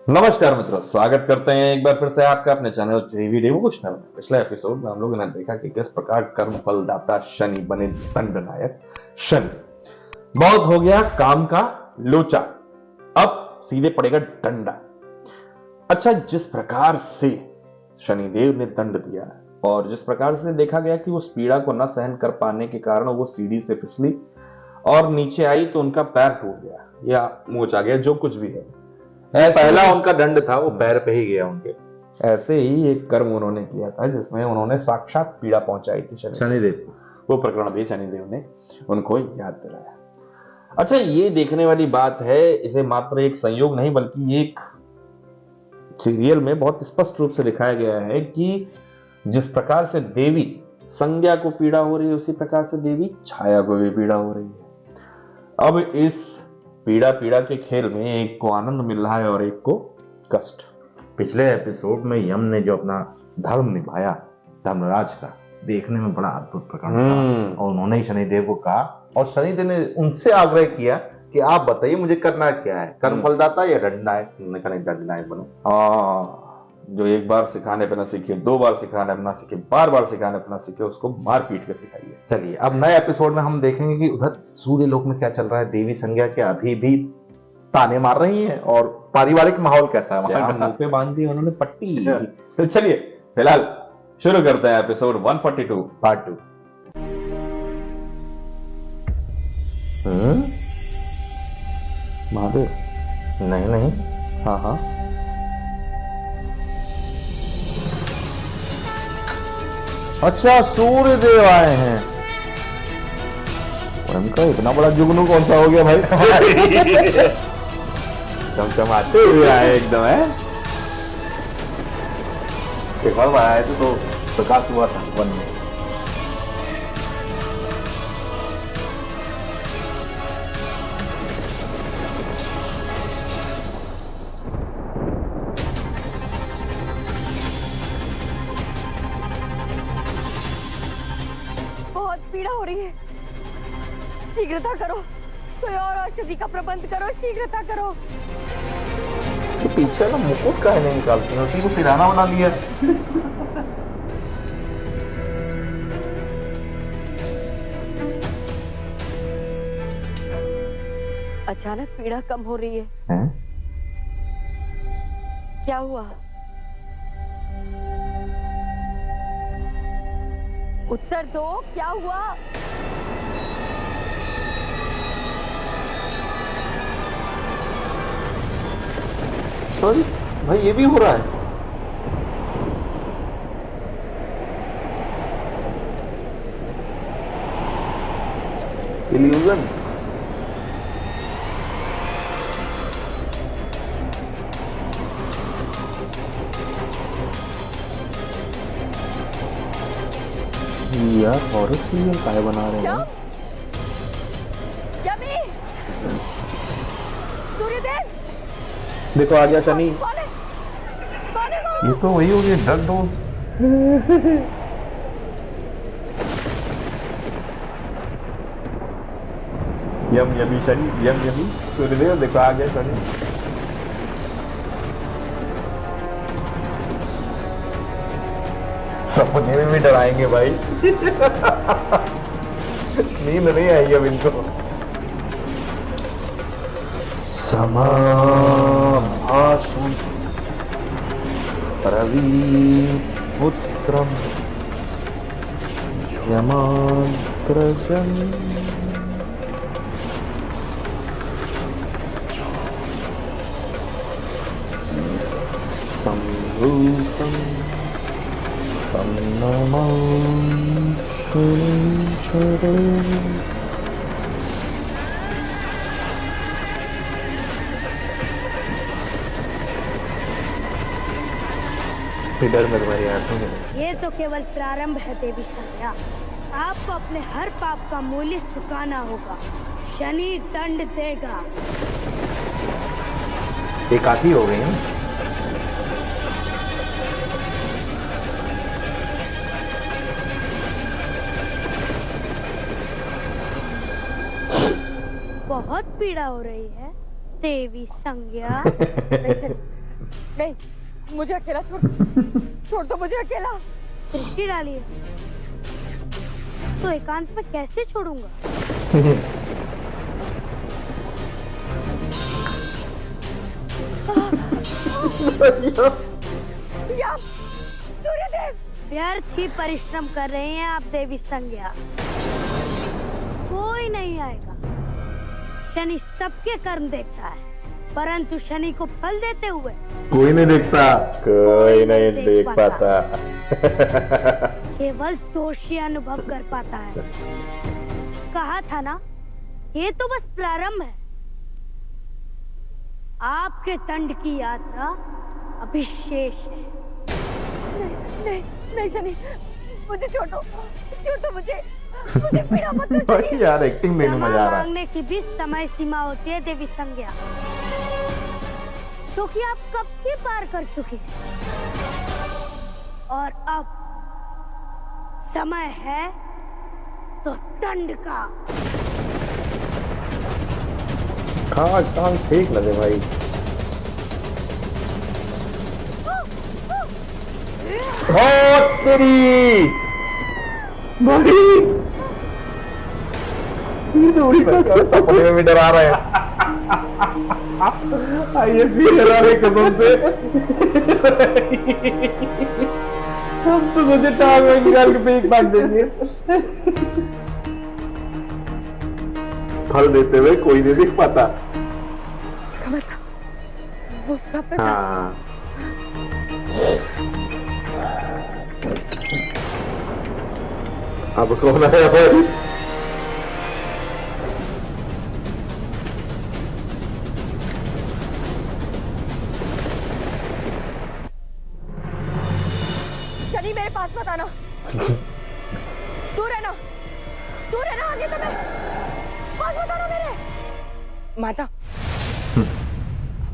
नमस्कार मित्रों, स्वागत करते हैं एक बार फिर से आपका अपने चैनल जेवी डिवोशनल में। पिछले एपिसोड में हम लोगों ने देखा कि किस प्रकार कर्म फलदाता शनि बने दंडनायक शनि। बहुत हो गया काम का लोचा, अब सीधे पड़ेगा डंडा। अच्छा, जिस प्रकार से शनिदेव ने दंड दिया और जिस प्रकार से देखा गया कि उस पीड़ा को न सहन कर पाने के कारण वो सीढ़ी से फिसली और नीचे आई तो उनका पैर टूट गया या मोच आ गया, जो कुछ भी है। पहला उनका दंड था वो पैर पे ही गया उनके। ऐसे ही एक कर्म उन्होंने किया था जिसमें उन्होंने साक्षात पीड़ा पहुंचाई थी शनिदेव। वो प्रकरण भी शनिदेव ने उनको याद दिलाया। अच्छा, ये देखने वाली बात है, इसे मात्र एक संयोग नहीं बल्कि एक सीरियल में बहुत स्पष्ट रूप से दिखाया गया है कि जिस प्रकार से देवी संज्ञा को पीड़ा हो रही है उसी प्रकार से देवी छाया को भी पीड़ा हो रही है। अब इस पीड़ा पीड़ा के खेल में एक को आनंद मिल रहा है और एक को कष्ट। पिछले एपिसोड में यम ने जो अपना धर्म निभाया धर्मराज का, देखने में बड़ा अद्भुत प्रकरण था। और उन्होंने ही शनिदेव को कहा और शनिदेव ने उनसे आग्रह किया कि आप बताइए मुझे करना क्या है, कर्म फलदाता या दंडनायक। उन्होंने कहा दंडनायक बनो। हाँ, जो एक बार सिखाने पे ना सीखे, दो बार सिखाने पे ना सीखे, बार बार सिखाने पे ना सीखे, उसको मार पीट के सिखाइए। चलिए अब नए एपिसोड में हम देखेंगे कि उधर सूर्य लोक में क्या चल रहा है। देवी संज्ञा के अभी भी ताने मार रही हैं और पारिवारिक माहौल कैसा है वहां मुंह पे बांध दी उन्होंने पट्टी। तो चलिए फिलहाल शुरू करते हैं एपिसोड 142 पार्ट 2। महादेव। नहीं नहीं, हाँ हाँ, अच्छा सूर्य देव आए हैं। उनका इतना बड़ा जुगनू कौन सा हो गया भाई? चमचमाते हुए आए एकदम है। एक बार आए थे तो प्रकाश हुआ था वन में। बहुत पीड़ा हो रही है, शीघ्रता करो, कोई और औषधि का प्रबंध करो, शीघ्रता करो। तो पीछे ना मुकुट का नहीं निकालती है, उसी को सिराना बना लिया। अचानक पीड़ा कम हो रही है, हैं? क्या हुआ? उत्तर दो, क्या हुआ? सॉरी भाई, ये भी हो रहा है। इल्यूजन। यार हॉरर सीरियल काय बना रहे क्या? हैं? यमी! सूर्यदेव! देखो आ गया शनि। कौन है? कौन है वो? ये तो वही हो गया ड्रग डोज। यम यमी शनि, यम यमी सूर्यदेव। देखो आ गया शनि। सपने में भी डराएंगे भाई। नींद नहीं आई अब इनको। समाभासं रविपुत्रं यमाग्रजम् संभूतं तं नमामि शनिश्चरम्। डर में तुम्हारी आंखों में। ये तो केवल प्रारंभ है देवी संज्ञा। आपको अपने हर पाप का मूल्य चुकाना होगा। शनि दंड देगा। ये काफी हो गई हैं। बहुत पीड़ा हो रही है देवी संज्ञा। नहीं, मुझे अकेला छोड़ दो। छोड़ दो मुझे अकेला। दृष्टि डाली है तो एकांत में कैसे छोड़ूंगा? यम, सूर्यदेव। व्यर्थ ही परिश्रम कर रहे हैं आप देवी संज्ञा। कोई नहीं आएगा। शनि सबके कर्म देखता है, परंतु शनि को फल देते हुए कोई नहीं देखता, कोई नहीं देख पाता। केवल दोषी अनुभव कर पाता है। कहा था ना, ये तो बस प्रारंभ है। आपके दंड की यात्रा अभी शेष है। नहीं, नहीं शनि, मुझे छोड़ दो मुझे पीड़ा मत दो शनि। यार एक्टिंग में मजा आ रहा है। मांगने की भी समय सीमा होती है देवी संज्ञा, जो कि आप कब की पार कर चुके हैं। और अब समय है तो दंड का। काम ठीक लगे भाई। तेरी भाई सपने में भी डरा रहे हैं। आइए डरा रहे कसम से। हम तो सोचे टांग में निकाल के पेट बांध देंगे। फल देते हुए कोई नहीं दिख पाता। इसका मतलब वो स्वप्न था। हाँ। अब कौन आया भाई? शनि मेरे पास मत आना। दूर रहना आगे तो मैं पास मत आना मेरे। माता,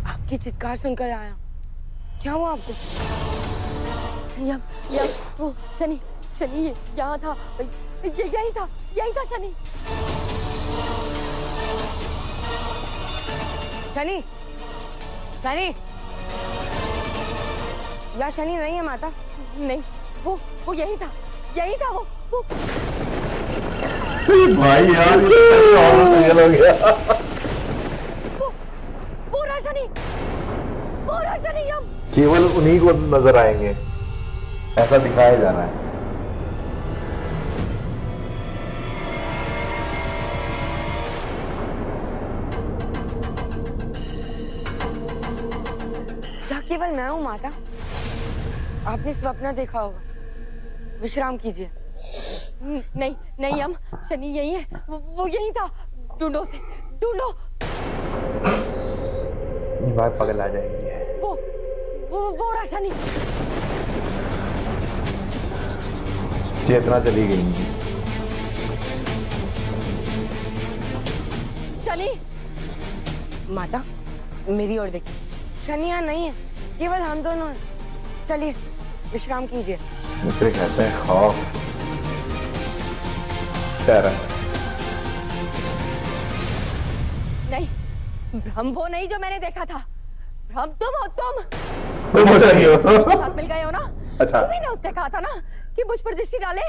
आपकी चित्कार सुनकर आया। क्या हुआ आपको? यम वो शनि ये यहाँ था। ये यही था शनि। शनि या शनि नहीं है माता। नहीं, वो यही था वो। भाई यार ये हो गया। वो रहा शनि यम। केवल उन्हीं को नजर आएंगे, ऐसा दिखाया जा रहा है। क्या केवल मैं हूँ माता? आपने स्वप्न देखा होगा। विश्राम कीजिए। नहीं यम, शनि यही है। वो यही था। ढूंढो। भाई पगल आ जाएंगे। वो रहा शनि। चेतना चली गई इनकी। शनि। माता, मेरी ओर देखिए। शनि यहाँ नहीं है, केवल हम दोनों हैं। चलिए विश्राम कीजिए। इसे कहते हैं खौफ। डर। नहीं, भ्रम वो नहीं जो मैंने देखा था। भ्रम तुम हो। साथ मिल गए हो ना। अच्छा। तुम्ही ने उससे कहा था ना कि मुझ पर दृष्टि डाले।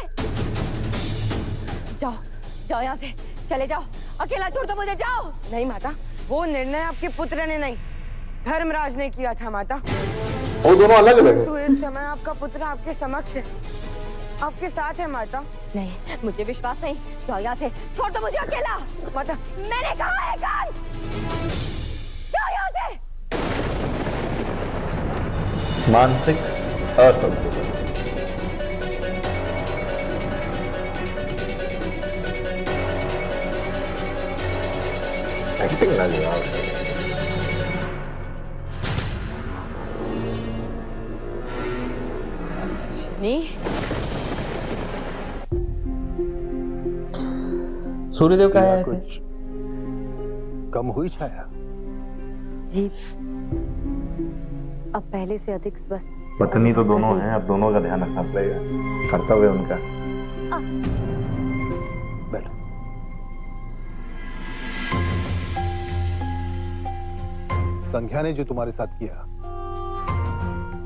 जाओ यहाँ से, चले जाओ। अकेला छोड़ दो मुझे, जाओ। नहीं माता, वो निर्णय आपके पुत्र ने नहीं, धर्मराज ने किया था माता। वो दोनों अलग अलग हैं। तो इस समय आपका पुत्र आपके समक्ष है, आपके साथ है माता। नहीं, मुझे विश्वास नहीं। जाओ यहाँ से, छोड़ दो मुझे अकेला। माता, मैंने कहा है कान। जाओ यहाँ से। मानसिक असंतुलन। एक्टिंग लगी यार। शनि, सूर्यदेव का है कुछ कम हुई छाया? जी, अब पहले से अधिक स्वस्थ। पत्नी तो दोनों हैं, अब दोनों का ध्यान रखना पड़ेगा। कर्तव्य उनका। बैठो। संध्या ने जो तुम्हारे साथ किया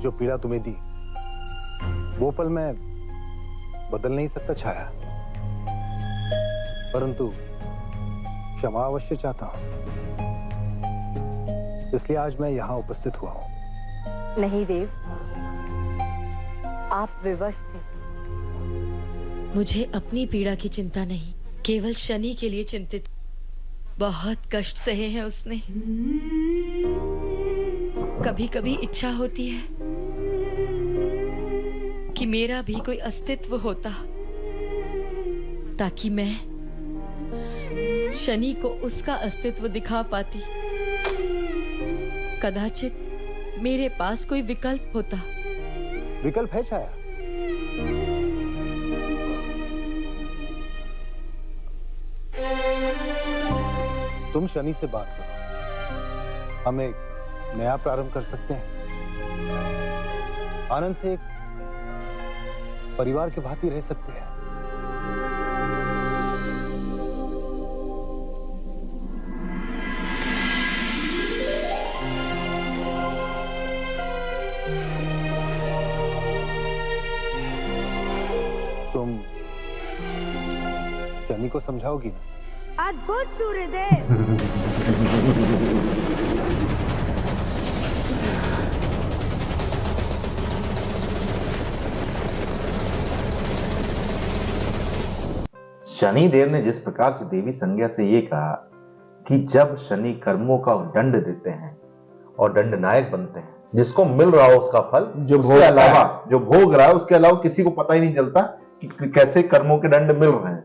जो पीड़ा तुम्हें दी वो पल मैं बदल नहीं सकता छाया, परंतु क्षमा अवश्य चाहता हूं। इसलिए आज मैं यहां उपस्थित हुआ हूं। नहीं देव, आप विवश थे। मुझे अपनी पीड़ा की चिंता नहीं, केवल शनि के लिए चिंतित। बहुत कष्ट सहे हैं उसने। कभी कभी इच्छा होती है कि मेरा भी कोई अस्तित्व होता, ताकि मैं शनि को उसका अस्तित्व दिखा पाती। कदाचित मेरे पास कोई विकल्प होता। विकल्प है छाया। तुम शनि से बात करो, हम एक नया प्रारंभ कर सकते हैं। आनंद से एक परिवार के भांति रह सकते हैं। तुम शनि को समझाओगी ना? अद्भुत सूर्यदेव। शनिदेव ने जिस प्रकार से देवी संज्ञा से ये कहा कि जब शनि कर्मों का दंड देते हैं और दंड नायक बनते हैं, जिसको मिल रहा हो उसका फल, जो उसके भोग अलावा जो भोग रहा है उसके अलावा किसी को पता ही नहीं चलता कि कैसे कर्मों के दंड मिल रहे हैं।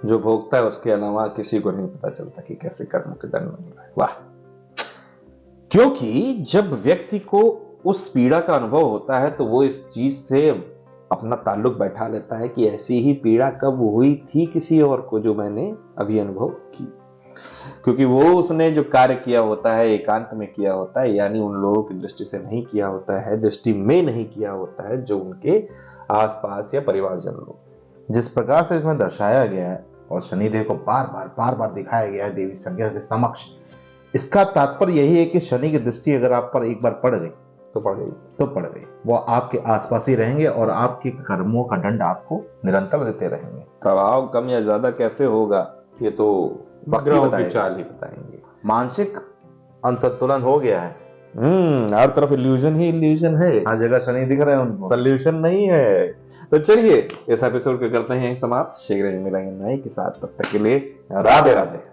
जो भोगता है उसके अलावा किसी को नहीं पता चलता कि कैसे कर्मों के दंड मिल रहा है। वाह! क्योंकि जब व्यक्ति को उस पीड़ा का अनुभव होता है तो वो इस चीज से अपना ताल्लुक बैठा लेता है कि ऐसी ही पीड़ा कब हुई थी किसी और को जो मैंने अभी अनुभव की। क्योंकि वो उसने जो कार्य किया होता है एकांत में किया होता है, यानी उन लोगों की दृष्टि से नहीं किया होता है, दृष्टि में नहीं किया होता है जो उनके आसपास या परिवारजन लोग। जिस प्रकार से इसमें दर्शाया गया है और शनिदेव को बार बार दिखाया गया है देवी संज्ञा के समक्ष, इसका तात्पर्य यही है कि शनि की दृष्टि अगर आप पर एक बार पड़ गई तो पड़ गई, तो पड़ गई। वो आपके आसपास ही रहेंगे और आपके कर्मों का दंड आपको निरंतर देते रहेंगे। प्रभाव कम या ज्यादा कैसे होगा ये तो ग्रहों की चाल ही बताएंगे। मानसिक असंतुलन हो गया है, हर तरफ इल्यूजन ही इल्यूजन है, हर जगह शनि दिख रहे हैं उनको, सोल्यूशन नहीं है। तो चलिए इस एपिसोड को करते हैं समाप्त। शीघ्र ही मिलेंगे नए के साथ, तब तक के लिए राधे राधे।